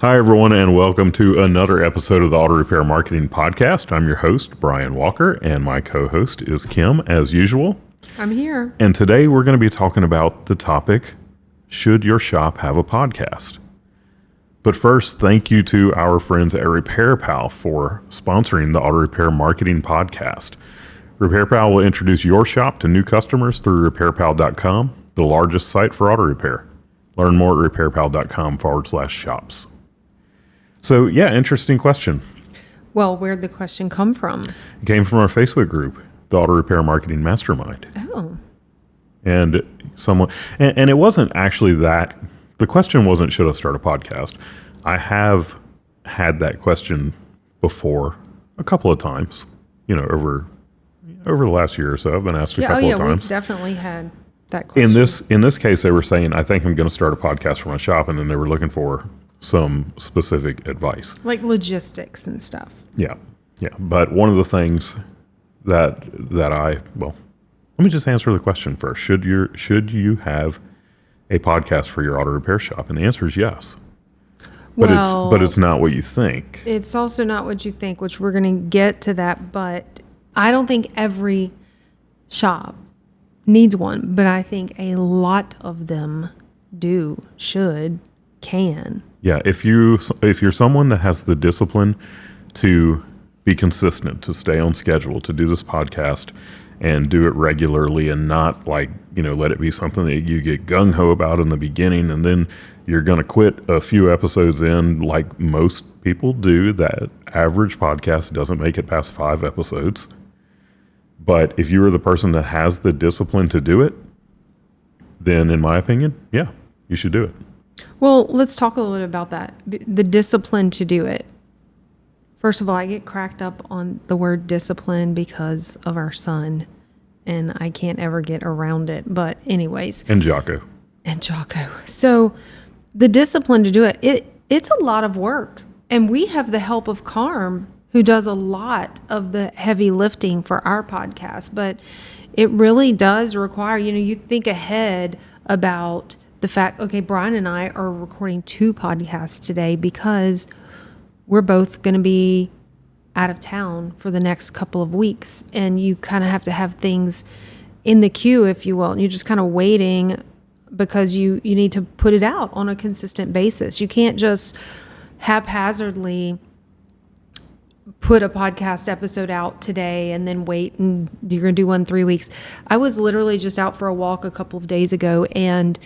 Hi, everyone, and welcome to another episode of the Auto Repair Marketing Podcast. I'm your host, Brian Walker, and my co-host is Kim, as usual. I'm here. And today we're going to be talking about the topic, should your shop have a podcast? But first, thank you to our friends at RepairPal for sponsoring the Auto Repair Marketing Podcast. RepairPal will introduce your shop to new customers through repairpal.com, the largest site for auto repair. Learn more at repairpal.com/shops. So, yeah, interesting question. Well, where'd the question come from? It came from our Facebook group, the Auto Repair Marketing Mastermind. Oh. And someone, and it wasn't actually that, the question wasn't, should I start a podcast? I have had that question before a couple of times, over the last year or so. I've been asked a couple of times. We've definitely had that question. In this case, they were saying, I think I'm going to start a podcast for my shop, and then they were looking for some specific advice. Like logistics and stuff. Yeah. But one of the things that let me just answer the question first. Should you have a podcast for your auto repair shop? And the answer is yes. But it's not what you think. It's also not what you think, which we're going to get to that. But I don't think every shop needs one, but I think a lot of them do, should, can. Yeah, if you're someone that has the discipline to be consistent, to stay on schedule, to do this podcast and do it regularly and not let it be something that you get gung-ho about in the beginning and then you're going to quit a few episodes in like most people do. That average podcast doesn't make it past 5 episodes. But if you are the person that has the discipline to do it, then in my opinion, yeah, you should do it. Well, let's talk a little bit about that. The discipline to do it. First of all, I get cracked up on the word discipline because of our son, and I can't ever get around it. But anyways. And Jocko. So the discipline to do it's a lot of work. And we have the help of Carm, who does a lot of the heavy lifting for our podcast. But it really does require, you think ahead about the fact, okay, Brian and I are recording 2 podcasts today because we're both going to be out of town for the next couple of weeks. And you kind of have to have things in the queue, if you will. And you're just kind of waiting because you need to put it out on a consistent basis. You can't just haphazardly put a podcast episode out today and then wait and you're going to do one 3 weeks. I was literally just out for a walk a couple of days ago, and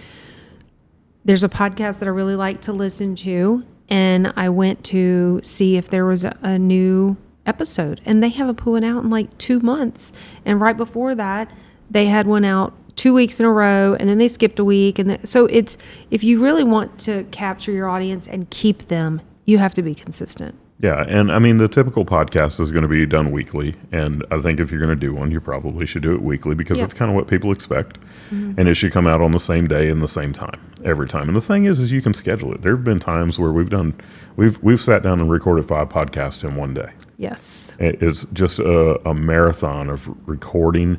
there's a podcast that I really like to listen to, and I went to see if there was a new episode, and they haven't put one out in like 2 months. And right before that, they had one out 2 weeks in a row, and then they skipped a week. So it's, if you really want to capture your audience and keep them, you have to be consistent. Yeah, and I mean, the typical podcast is going to be done weekly, and I think if you're going to do one, you probably should do it weekly because it's kind of what people expect, and it should come out on the same day and the same time every time. And the thing is you can schedule it. There have been times where we've sat down and recorded 5 podcasts in one day. Yes, it's just a marathon of recording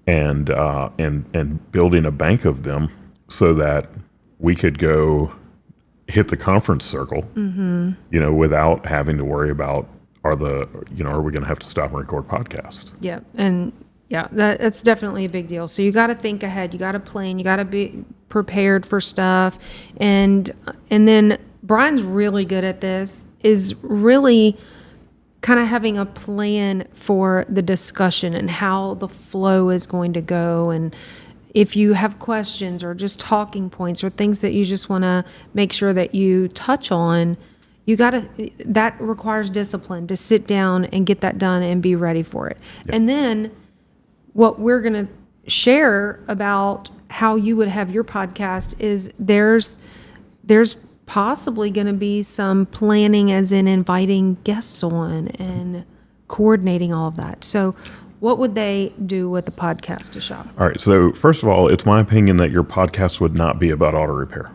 and building a bank of them so that we could go hit the conference circle, without having to worry about are we going to have to stop and record podcasts? Yeah. And that's definitely a big deal. So you got to think ahead, you got to plan, you got to be prepared for stuff. And then Brian's really good at this, is really kind of having a plan for the discussion and how the flow is going to go. And if you have questions or just talking points or things that you just want to make sure that you touch on, that requires discipline to sit down and get that done and be ready for it. Yep. And then what we're going to share about how you would have your podcast is there's possibly going to be some planning, as in inviting guests on and coordinating all of that. So what would they do with the podcast to shop? All right. So first of all, it's my opinion that your podcast would not be about auto repair,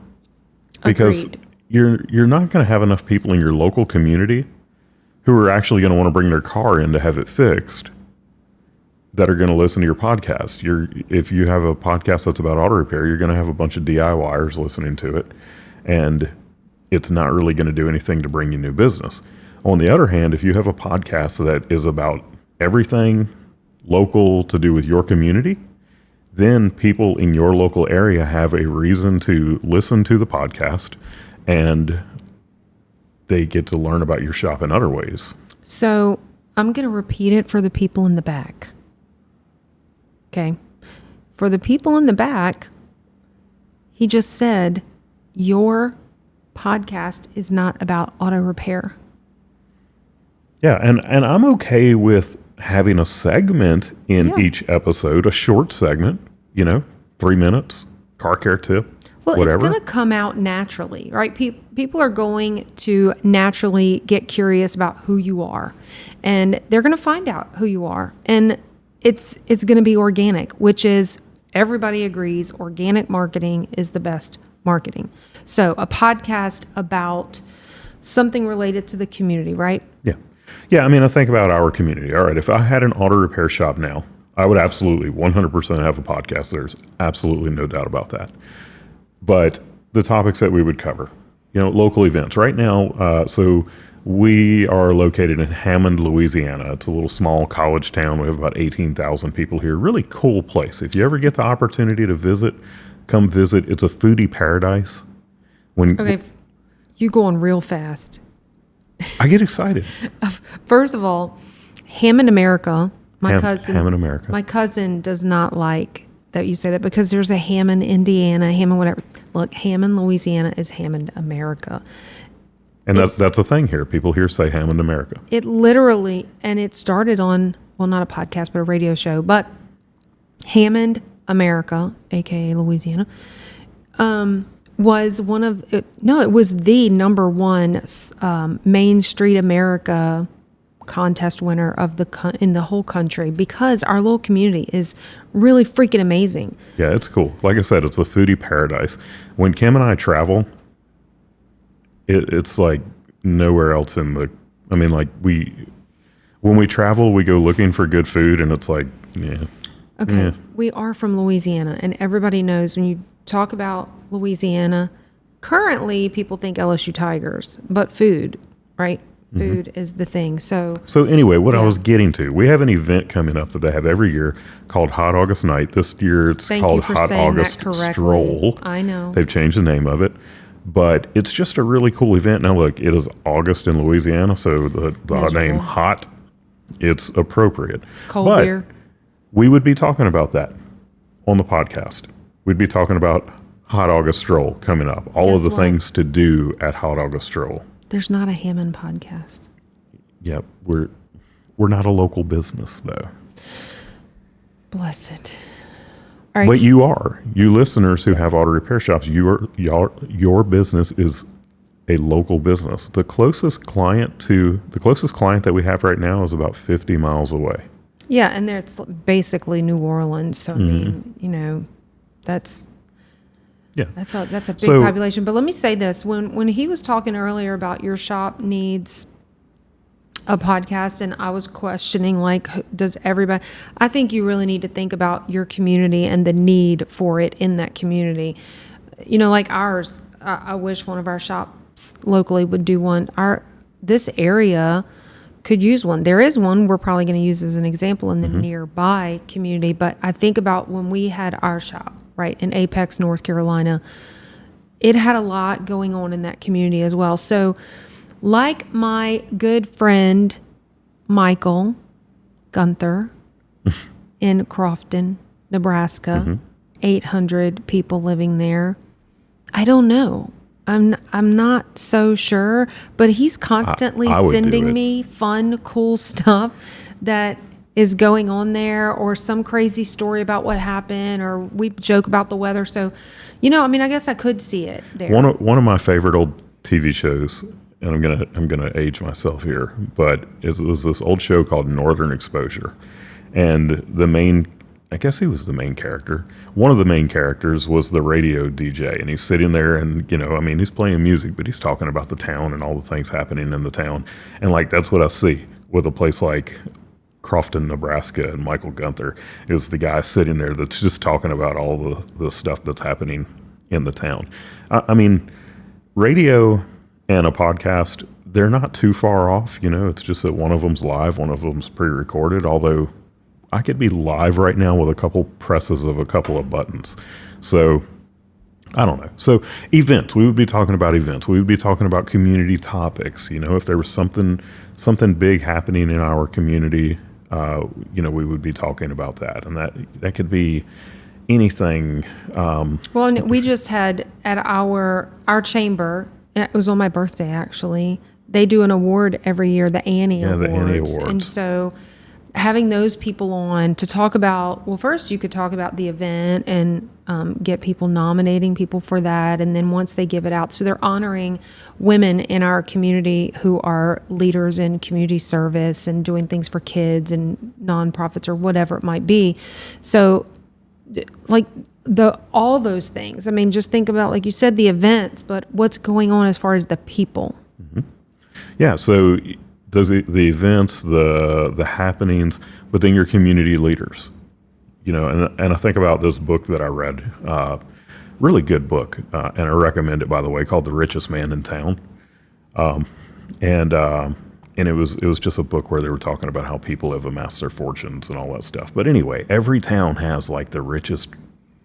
because Agreed. You're not going to have enough people in your local community who are actually going to want to bring their car in to have it fixed that are going to listen to your podcast. If you have a podcast that's about auto repair, you're going to have a bunch of DIYers listening to it. And it's not really going to do anything to bring you new business. On the other hand, if you have a podcast that is about everything local to do with your community, then people in your local area have a reason to listen to the podcast, and they get to learn about your shop in other ways. So I'm going to repeat it for the people in the back. Okay. For the people in the back, he just said, your podcast is not about auto repair. Yeah, and I'm okay with having a segment in each episode, a short segment, 3 minutes, car care tip, Well, whatever. it's going to come out naturally, right? People are going to naturally get curious about who you are, and they're going to find out who you are. And it's going to be organic, which is, everybody agrees, organic marketing is the best marketing. So a podcast about something related to the community, right? Yeah. Yeah, I mean, I think about our community. All right, if I had an auto repair shop now, I would absolutely 100% have a podcast. There's absolutely no doubt about that. But the topics that we would cover, local events. Right now, so we are located in Hammond, Louisiana. It's a little small college town. We have about 18,000 people here. Really cool place. If you ever get the opportunity to visit, come visit. It's a foodie paradise. Okay, you going real fast. I get excited. First of all, Hammond, America. Hammond, America. My cousin does not like that you say that, because there's a Hammond, Indiana, Hammond, whatever. Look, Hammond, Louisiana is Hammond, America. And that's a thing here. People here say Hammond, America. It literally, and it started on, well, not a podcast, but a radio show, but Hammond, America, aka Louisiana, was it was the number one Main Street America contest winner of in the whole country, because our little community is really freaking amazing. Yeah, it's cool. Like I said, it's a foodie paradise. When Kim and I travel, it's like nowhere else when we travel, we go looking for good food, and it's like, yeah. Okay, yeah. We are from Louisiana, and everybody knows when you talk about Louisiana, currently people think LSU Tigers, but food, right? Food is the thing. So anyway, what I was getting to, we have an event coming up that they have every year called Hot August Night. This year it's called Hot August Stroll. I know. They've changed the name of it. But it's just a really cool event. Now, look, it is August in Louisiana, so the name Hot, it's appropriate. Cold but beer. We would be talking about that on the podcast. We'd be talking about Hot August Stroll coming up, all of the things to do at Hot August Stroll. There's not a Hammond podcast. Yep, we're not a local business, though. Blessed. All right. But you are. You listeners who have auto repair shops, your business is a local business. The closest client that we have right now is about 50 miles away. Yeah, and it's basically New Orleans. So I mean, that's a big population. But let me say this: when he was talking earlier about your shop needs a podcast, and I was questioning, like, does everybody? I think you really need to think about your community and the need for it in that community. Like ours. I wish one of our shops locally would do one. This area could use one. There is one we're probably going to use as an example in the nearby community. But I think about when we had our shop, right, in Apex, North Carolina, it had a lot going on in that community as well. So like my good friend, Michael Gunther in Crofton, Nebraska, 800 people living there. I don't know. I'm not so sure, but he's constantly sending me fun, cool stuff that is going on there, or some crazy story about what happened, or we joke about the weather. So, I guess I could see it there. One of my favorite old TV shows, and I'm gonna age myself here, but it was this old show called Northern Exposure, and I guess he was the main character. One of the main characters was the radio DJ, and he's sitting there and, he's playing music, but he's talking about the town and all the things happening in the town. And like, that's what I see with a place like Crofton, Nebraska, and Michael Gunther is the guy sitting there that's just talking about all the stuff that's happening in the town. Radio, and a podcast, they're not too far off. It's just that one of them's live, one of them's pre-recorded, although I could be live right now with a couple presses of a couple of buttons. So I don't know. So events, we would be talking about events. We would be talking about community topics. If there was something big happening in our community, we would be talking about that. And that could be anything. Well, and we just had at our chamber, it was on my birthday actually, they do an award every year, the Annie Awards. The Annie Awards. And so having those people on to talk about, well, first you could talk about the event and get people nominating people for that. And then once they give it out, so they're honoring women in our community who are leaders in community service and doing things for kids and nonprofits or whatever it might be. So like all those things. I mean, just think about, like you said, the events, but what's going on as far as the people. Mm-hmm. Yeah. So the events, the happenings within your community leaders, and I think about this book that I read, really good book, and I recommend it, by the way, called The Richest Man in Town. And it was just a book where they were talking about how people have amassed their fortunes and all that stuff. But anyway, every town has like the richest,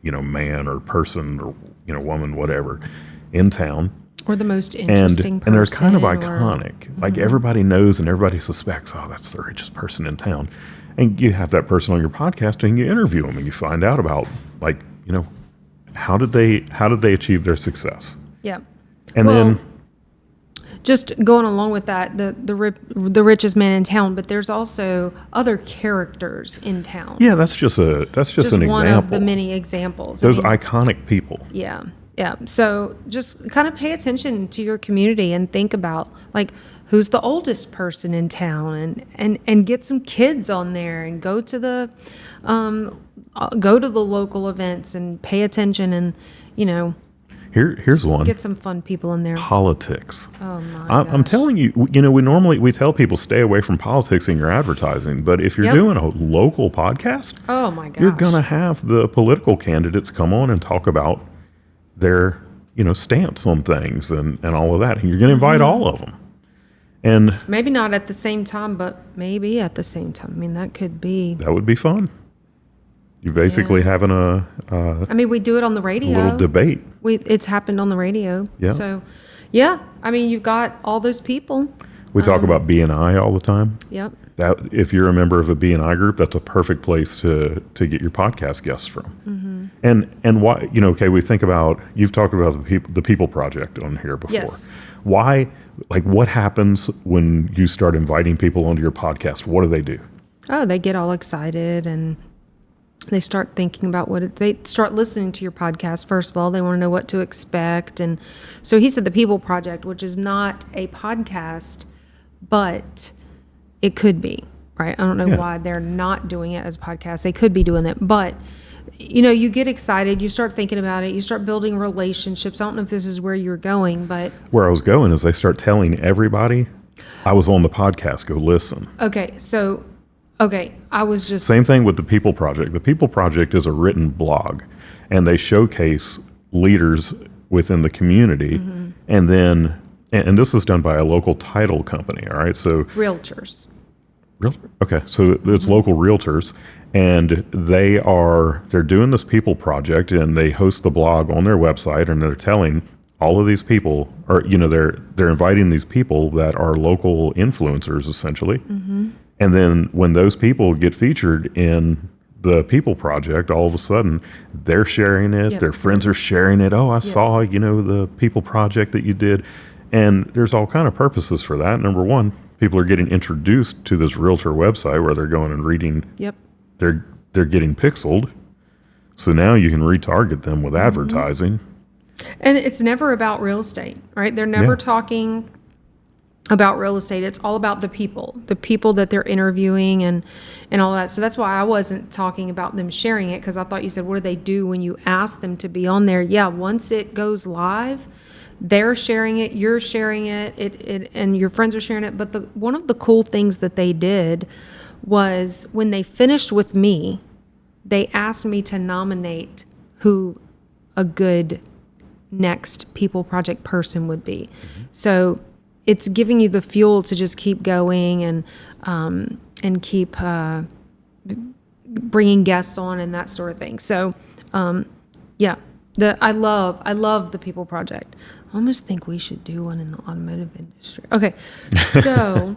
man or person or, woman, whatever, in town. Or the most interesting person. And they're kind of iconic. Like everybody knows and everybody suspects, oh, that's the richest person in town. And you have that person on your podcast and you interview them and you find out about, like, how did they achieve their success? Yeah. And then just going along with that, the richest man in town, but there's also other characters in town. Yeah, that's just an example. One of the many examples. Those iconic people. Yeah. Yeah. So just kind of pay attention to your community and think about, like, who's the oldest person in town, and get some kids on there and go to the local events and pay attention and, Here's one. Get some fun people in there. Politics. Oh my I'm gosh. telling you, we tell people stay away from politics in your advertising, but if you're doing a local podcast, Oh my gosh. you're going to have the political candidates come on and talk about their, stance on things and all of that. And you're going to invite all of them. And maybe not at the same time, but maybe at the same time. I mean, that could be. that would be fun. You're basically having I mean, we do it on the radio. a little debate. It's happened on the radio. Yeah. So, yeah. I mean, you've got all those people. We talk about BNI all the time. Yep. That if you're a member of a BNI group, that's a perfect place to get your podcast guests from. Mm-hmm. And why, okay, we think about, you've talked about the People Project on here before. Yes. Why, like, what happens when you start inviting people onto your podcast? What do they do? Oh, they get all excited and they start thinking about they start listening to your podcast. First of all, they want to know what to expect. And so he said the People Project, which is not a podcast, but it could be, right? I don't know why they're not doing it as a podcast. They could be doing it, but you get excited, you start thinking about it, you start building relationships. I don't know if this is where you're going, but Where I was going is they start telling everybody, I was on the podcast, go listen. I was just Same thing with the People Project. The People Project is a written blog, and they showcase leaders within the community, and then, and this is done by a local title company, all right? So realtors. Okay, so it's local realtors, and they're doing this People Project, and they host the blog on their website, and they're telling all of these people, or they're inviting these people that are local influencers, essentially. And then when those people get featured in the People Project, all of a sudden they're sharing it. Yep. Their friends are sharing it. Oh, I saw, the People Project that you did. And there's all kind of purposes for that. Number one, people are getting introduced to this realtor website where they're going and reading. Yep. They're getting pixeled. So now you can retarget them with advertising. And it's never about real estate, right? They're never talking about real estate. It's all about the people that they're interviewing and all that. So that's why I wasn't talking about them sharing it, because I thought you said, what do they do when you ask them to be on there? Yeah, once it goes live, they're sharing it, you're sharing it, and your friends are sharing it. But one of the cool things that they did was when they finished with me, they asked me to nominate who a good next people project person would be. So it's giving you the fuel to just keep going and keep bringing guests on and that sort of thing. So, yeah, I love the people project. I almost think we should do one in the automotive industry. Okay, so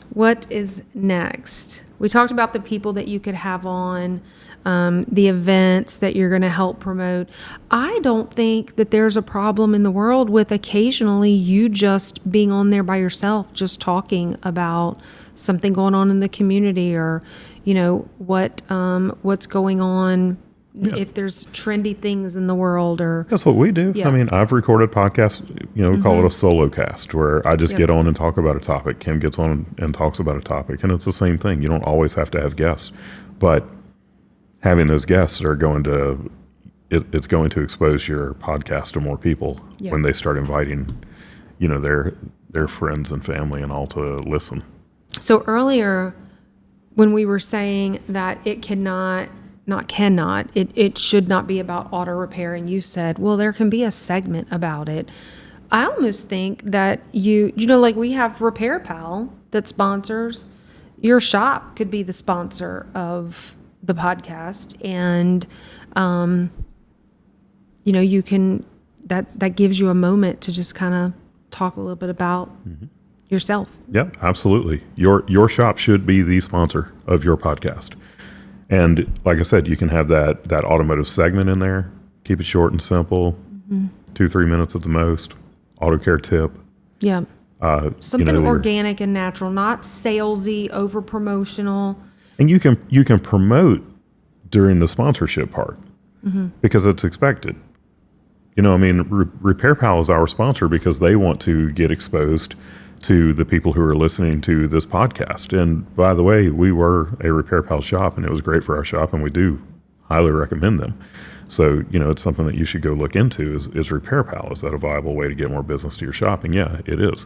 what is next? We talked about the people that you could have on, the events that you're going to help promote. I don't think that there's a problem in the world with occasionally you just being on there by yourself, just talking about something going on in the community, or what's going on. Yeah. If there's trendy things in the world, or that's what we do. Yeah. I mean, I've recorded podcasts, we call it a solo cast, where I just get on and talk about a topic. Kim gets on and talks about a topic, and it's the same thing. You don't always have to have guests, but having those guests are going to, it's going to expose your podcast to more people when they start inviting, their friends and family and all to listen. So earlier, when we were saying that it it should not be about auto repair, and you said, well, there can be a segment about it. I almost think that like we have Repair Pal that sponsors. Your shop could be the sponsor of the podcast, and you can, that gives you a moment to just kind of talk a little bit about yourself. Yeah, absolutely. Your shop should be the sponsor of your podcast. And like I said, you can have that automotive segment in there. Keep it short and simple, 2-3 minutes at the most. Auto care tip. Yeah. Something organic and natural, not salesy, over promotional. And you can promote during the sponsorship part because it's expected. Repair Pal is our sponsor because they want to get exposed to the people who are listening to this podcast. And by the way, we were a Repair Pal shop, and it was great for our shop, and we do highly recommend them. So, it's something that you should go look into is Repair Pal. Is that a viable way to get more business to your shop? And yeah, it is.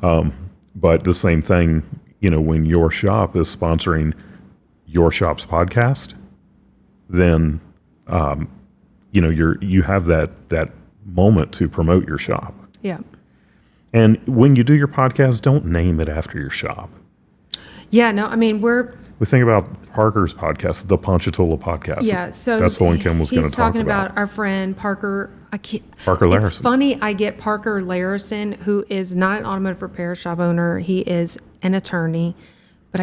But the same thing, when your shop is sponsoring your shop's podcast, then, you have that moment to promote your shop. Yeah. And when you do your podcast, don't name it after your shop. Yeah, no, we think about Parker's podcast, the Ponchatoula podcast. Yeah, so that's the one Kim was going to talk about. He's talking about our friend Parker. Parker Larison. It's funny, I get Parker Larison, who is not an automotive repair shop owner. He is an attorney. But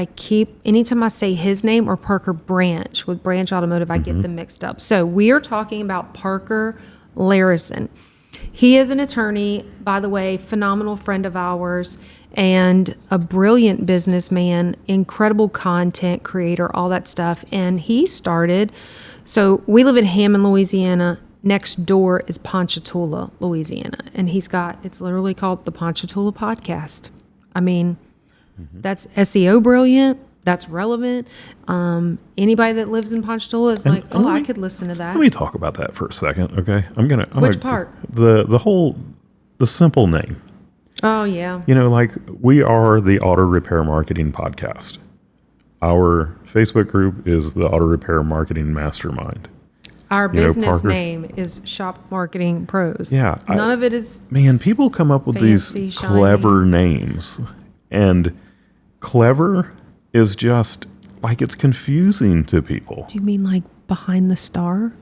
anytime I say his name or Parker Branch with Branch Automotive, I get them mixed up. So we are talking about Parker Larison. He is an attorney, by the way, phenomenal friend of ours, and a brilliant businessman, incredible content creator, all that stuff. And he started, so we live in Hammond, Louisiana. Next door is Ponchatoula, Louisiana. And it's literally called the Ponchatoula Podcast. That's SEO brilliant. That's relevant. Anybody that lives in Ponchatoula is I could listen to that. Let me talk about that for a second, okay? Which part? The simple name. Oh, yeah. We are the Auto Repair Marketing Podcast. Our Facebook group is the Auto Repair Marketing Mastermind. Our business name is Shop Marketing Pros. Yeah. None of it is Man, people come up with these clever names. And clever is just it's confusing to people. Do you mean like Behind the Star?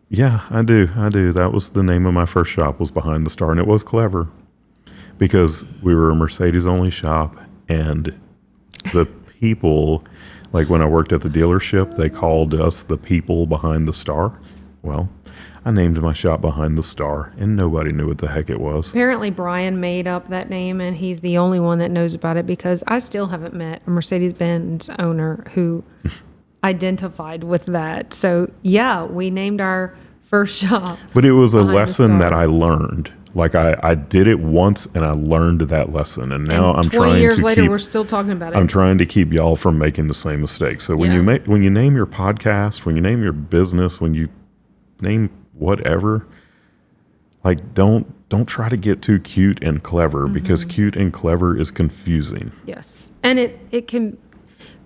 Yeah, I do. That was the name of my first shop, was Behind the Star, and it was clever because we were a Mercedes only shop, and the people, like when I worked at the dealership, they called us the people behind the star. Well, I named my shop Behind the Star, and nobody knew what the heck it was. Apparently, Brian made up that name, and he's the only one that knows about it because I still haven't met a Mercedes-Benz owner who identified with that. So, yeah, we named our first shop. But it was a lesson that I learned. I did it once, and I learned that lesson, and now I'm trying to 20 years later, we're still talking about it. I'm trying to keep y'all from making the same mistake. So when you name your podcast, when you name your business, when you name whatever, don't try to get too cute and clever because cute and clever is confusing. Yes. And it can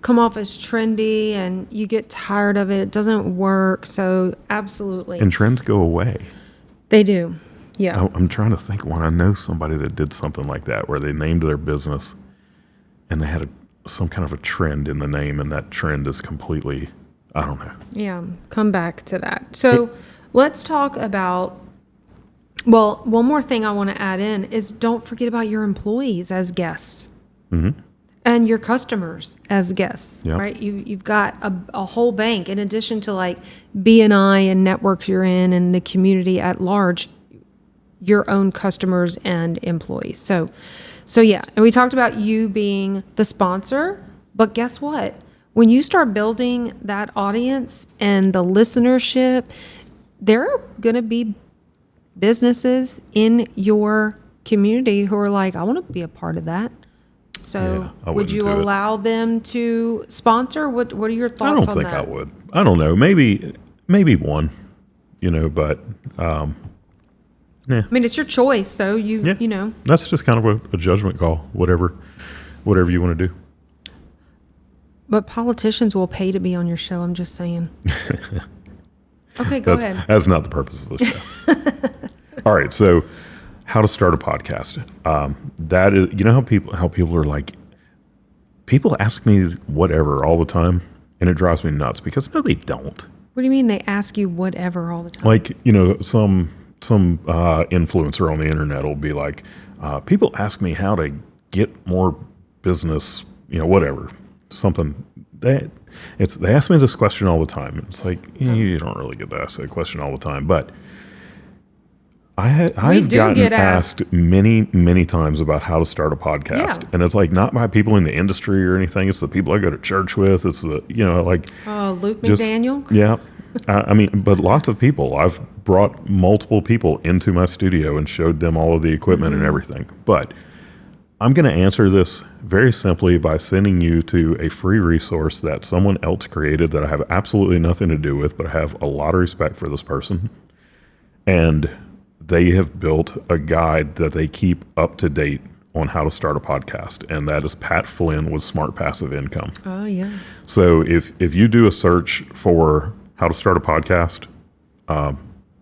come off as trendy and you get tired of it. It doesn't work. So absolutely. And trends go away. They do. Yeah. I'm trying to think when I know somebody that did something like that, where they named their business and they had some kind of a trend in the name, and that trend is completely, I don't know. Yeah, come back to that. So let's talk about, well, one more thing I want to add in is don't forget about your employees as guests and your customers as guests, Yeah. right? You've got a whole bank in addition to like BNI and networks you're in and the community at large, your own customers and employees. So yeah, and we talked about you being the sponsor, but guess what? When you start building that audience and the listenership, there are going to be businesses in your community who are like, I want to be a part of that. So Yeah, I would wouldn't you do it. allow them to sponsor? What are your I thoughts don't on think that? I would. I don't know. Maybe one, but I mean, it's your choice. So yeah, you know, that's just kind of a judgment call. Whatever you want to do. but politicians will pay to be on your show. I'm just saying. Okay, go ahead. That's not the purpose of the show. All right, so how to start a podcast. That is, you know how people are like, people ask me whatever all the time, and it drives me nuts because no, they don't. What do you mean they ask you whatever all the time? Like, some influencer on the internet will be like, people ask me how to get more business, whatever, something that they ask me this question all the time. It's like, you don't really get to ask that question all the time, but I've do gotten get asked. asked many, many times about how to start a podcast. Yeah. And it's like not by people in the industry or anything. It's the people I go to church with. It's the, Luke just- McDaniel. yeah. But lots of people. I've brought multiple people into my studio and showed them all of the equipment and everything. But I'm going to answer this very simply by sending you to a free resource that someone else created that I have absolutely nothing to do with, but I have a lot of respect for this person. And they have built a guide that they keep up to date on how to start a podcast. And that is Pat Flynn with Smart Passive Income. Oh yeah. So if you do a search for how to start a podcast,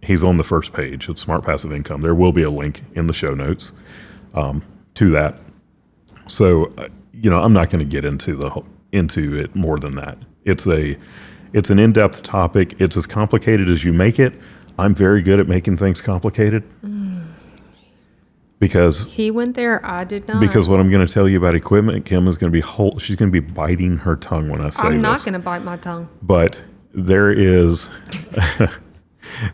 he's on the first page. It's Smart Passive Income. There will be a link in the show notes to that. So, I'm not going to get into it more than that. It's an in-depth topic. It's as complicated as you make it. I'm very good at making things complicated because He went there. I did not. because what I'm going to tell you about equipment, Kim is going to be she's going to be biting her tongue when I say I'm this. not going to bite my tongue. But there is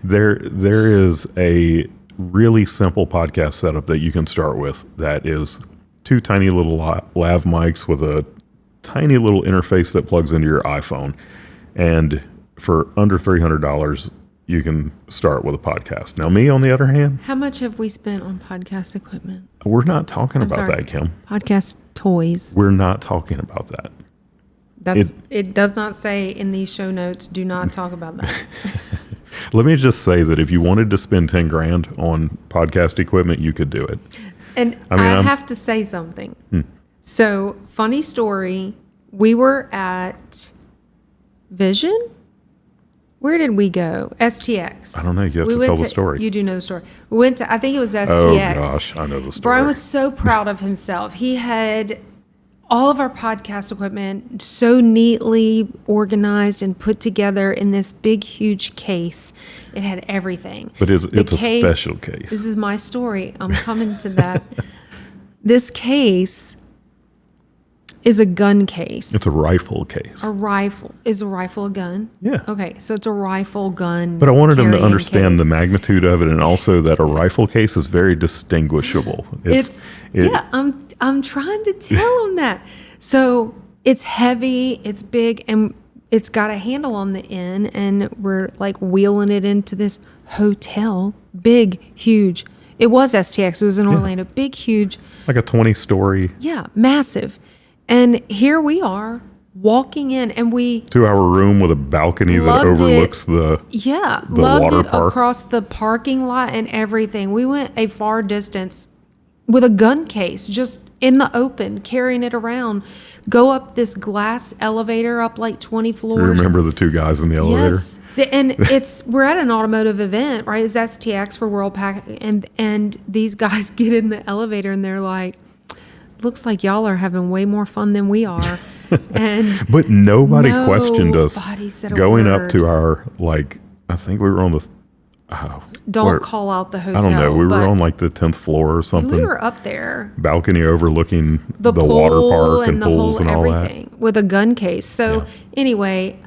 there is a really simple podcast setup that you can start with that is two tiny little lav mics with a tiny little interface that plugs into your iPhone. And for under $300, you can start with a podcast. Now, me, on the other hand, How much have we spent on podcast equipment? we're not talking about sorry. that, Kim. Podcast toys. We're not talking about that. It does not say in these show notes, do not talk about that. Let me just say that if you wanted to spend 10 grand on podcast equipment, you could do it. And I have to say something. So, funny story. We were at Vision. Where did we go? STX. I don't know. You have to went tell the story. You do know the story. We went to, I think it was STX. Oh, gosh. I know the story. Brian was so proud of himself. He had all of our podcast equipment so neatly organized and put together in this big, huge case. It had everything. But it's The a special case. This is my story. I'm coming to that. This case is a gun case. It's a rifle case. A rifle. Is a rifle a gun? Yeah. Okay, so it's a rifle gun. But I wanted him to carrying understand the case. magnitude of it, and also that a rifle case is very distinguishable. I'm trying to tell him that. So it's heavy, it's big, and it's got a handle on the end, and we're like wheeling it into this hotel. Big, huge. It was STX. It was in Orlando. Big, huge. like a 20-story, Yeah, massive. And here we are walking in, and we 2-hour room with a balcony that Loved it. overlooks the loved water it park. across the parking lot and everything. We went a far distance with a gun case just in the open, carrying it around go up this glass elevator up like 20 floors. You remember the two guys in the elevator? Yes. And we're at an automotive event, right? It's STX for Worldpac. And these guys get in the elevator and they're like, looks like y'all are having way more fun than we are. And But nobody questioned us nobody said a going up word. to our, like, I think we were on the, Don't call out the hotel. I don't know. We were but on like the 10th floor or something. we were up there. Balcony overlooking the Pool water park and the pools whole and all everything with a gun case. So Yeah. anyway,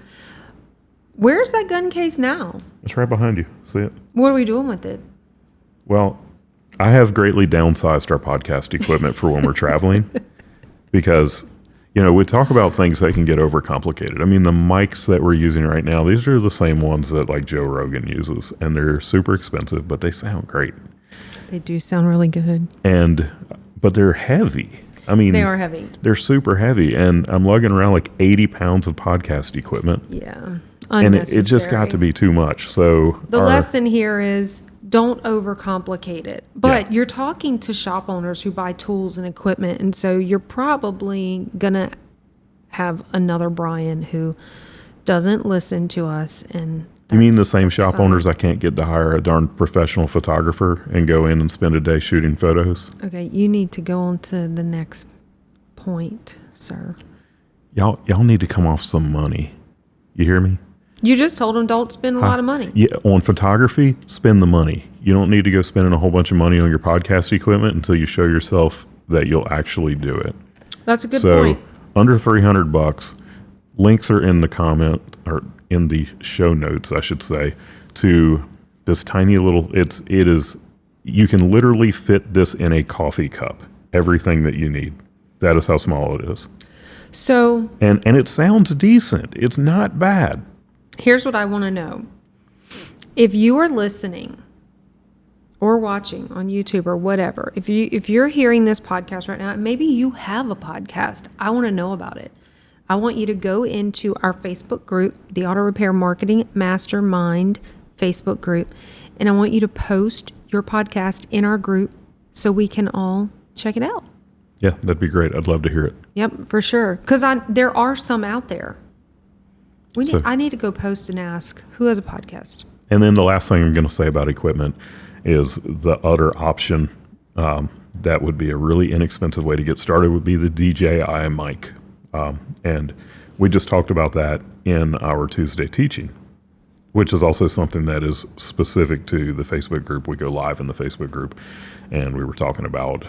where's that gun case now? that. It's right behind you. See it? What are we doing with it? Well, I have greatly downsized our podcast equipment for when we're traveling because, you know, we talk about things that can get overcomplicated. I mean, the mics that we're using right now, these are the same ones that like Joe Rogan uses, and they're super expensive, but they sound great. They do sound really good. But they're heavy. I mean, They are heavy. They're super heavy, and I'm lugging around like 80 pounds of podcast equipment. Yeah. And it just got to be too much. So The lesson here is don't overcomplicate it. But you're talking to shop owners who buy tools and equipment. And so you're probably going to have another Brian who doesn't listen to us. And you mean the that's- same that's shop fine. owners I can't get to hire a darn professional photographer and go in and spend a day shooting photos? Okay, you need to go on to the next point, sir. Y'all need to come off some money. You hear me? You just told them don't spend a lot of money. Yeah, on photography, spend the money. You don't need to go spending a whole bunch of money on your podcast equipment until you show yourself that you'll actually do it. That's a good So point. under $300, links are in the comment or in the show notes, I should say, to this tiny little. It is. You can literally fit this in a coffee cup. Everything that you need. That is how small it is, So and it sounds decent. It's not bad. here's what I want to know. If you are listening or watching on YouTube or whatever, if you're hearing this podcast right now, maybe you have a podcast, I want to know about it. I want you to go into our Facebook group, the Auto Repair Marketing Mastermind Facebook group, and I want you to post your podcast in our group so we can all check it out. Yeah, that'd be great. I'd love to hear it. Yep, for sure. Because there are some out there. So- I need to go post and ask who has a podcast. And then the last thing I'm going to say about equipment is the other option that would be a really inexpensive way to get started would be the DJI mic. And we just talked about that in our Tuesday teaching, which is also something that is specific to the Facebook group. We go live in the Facebook group, and we were talking about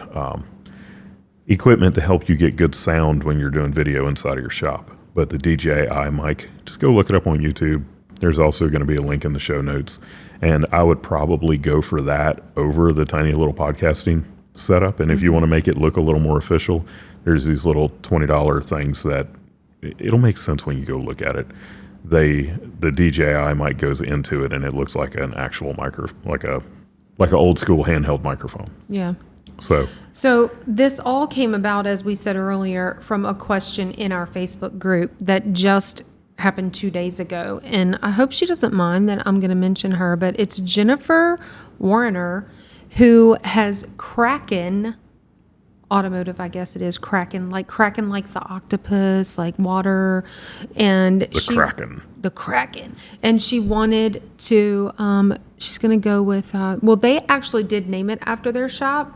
equipment to help you get good sound when you're doing video inside of your shop. But the DJI mic, just go look it up on YouTube. There's also going to be a link in the show notes. And I would probably go for that over the tiny little podcasting setup. And if you want to make it look a little more official, there's these little $20 things that it'll make sense when you go look at it. The DJI mic goes into it, and it looks like an actual like an old school handheld microphone. Yeah. So this all came about, as we said earlier, from a question in our Facebook group that just happened 2 days ago. And I hope she doesn't mind that I'm going to mention her, but it's Jennifer Warner, who has Kraken Automotive, I guess it is Kraken like the octopus, like water. And the Kraken. And she wanted to, she's going to go with, well, they actually did name it after their shop.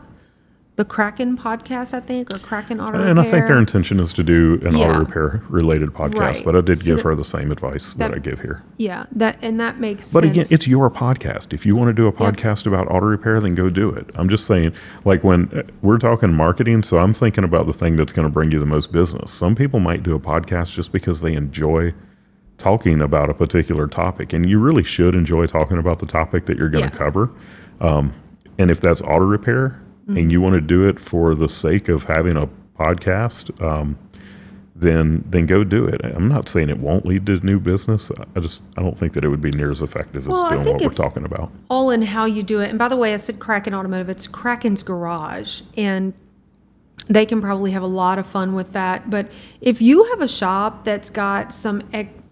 The Kraken podcast, I think, or Kraken Auto Repair. And I think their intention is to do an auto repair related podcast, Right. but I did So give her the same advice that I give here. Yeah, that makes But sense. again, it's your podcast. If you want to do a podcast about auto repair, then go do it. I'm just saying, like when we're talking marketing, so I'm thinking about the thing that's going to bring you the most business. Some people might do a podcast just because they enjoy talking about a particular topic, and you really should enjoy talking about the topic that you're going to cover. And if that's auto repair, and you want to do it for the sake of having a podcast, then go do it. I'm not saying it won't lead to new business. I don't think that it would be near as effective as doing what we're talking about. All in how you do it. And by the way, I said Kraken Automotive. It's Kraken's Garage, and they can probably have a lot of fun with that. But if you have a shop that's got some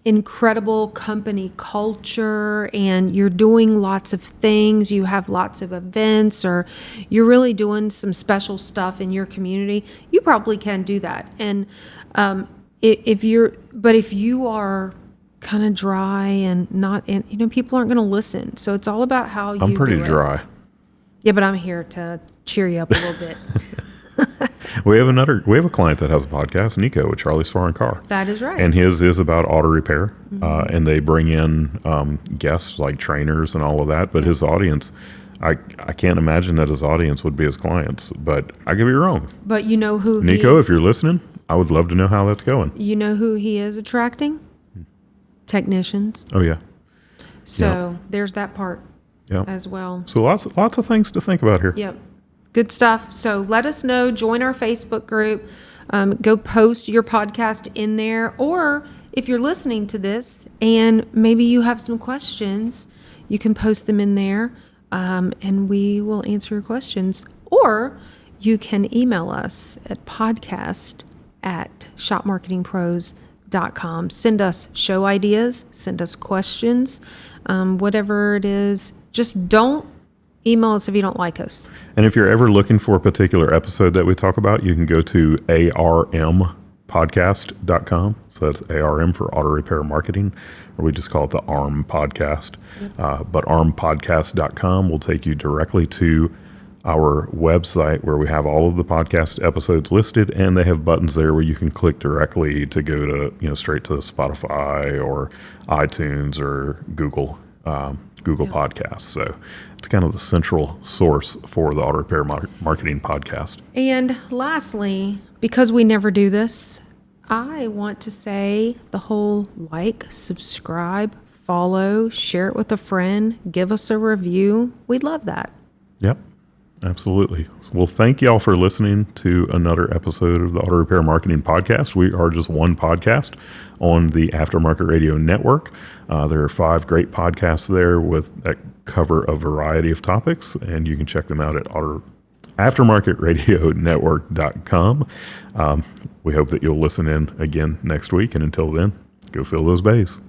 incredible company culture and you're doing lots of things, you have lots of events, or you're really doing some special stuff in your community, you probably can do that. And if you are kind of dry and not, and people aren't going to listen. So it's all about how you I'm pretty do it. dry. Yeah, but I'm here to cheer you up a little bit. We have a client that has a podcast, Nico, with Charlie's Foreign Car. That is right. And his is about auto repair. And they bring in guests like trainers and all of that. But his audience, I can't imagine that his audience would be his clients. But I could be wrong. But you know who Nico, if you're listening, I would love to know how that's going. You know who he is attracting? Technicians. Oh, yeah. So there's that part Yeah. as well. So lots of things to think about here. Yep. Good stuff. So let us know. Join our Facebook group. Go post your podcast in there. Or if you're listening to this and maybe you have some questions, you can post them in there and we will answer your questions. Or you can email us at podcast@shopmarketingpros.com. Send us show ideas, send us questions, whatever it is. Just don't email us if you don't like us. And if you're ever looking for a particular episode that we talk about, you can go to armpodcast.com. So that's ARM for Auto Repair Marketing, or we just call it the ARM Podcast. But armpodcast.com will take you directly to our website where we have all of the podcast episodes listed, and they have buttons there where you can click directly to go to, straight to Spotify or iTunes or Google Podcasts. So it's kind of the central source for the Auto Repair Marketing Podcast. And lastly, because we never do this, I want to say the whole like, subscribe, follow, share it with a friend, give us a review. We'd love that. Yep, absolutely. Well, thank y'all for listening to another episode of the Auto Repair Marketing Podcast. We are just one podcast on the Aftermarket Radio Network. There are 5 great podcasts there that cover a variety of topics, and you can check them out at aftermarketradionetwork.com. We hope that you'll listen in again next week, and until then, go fill those bays.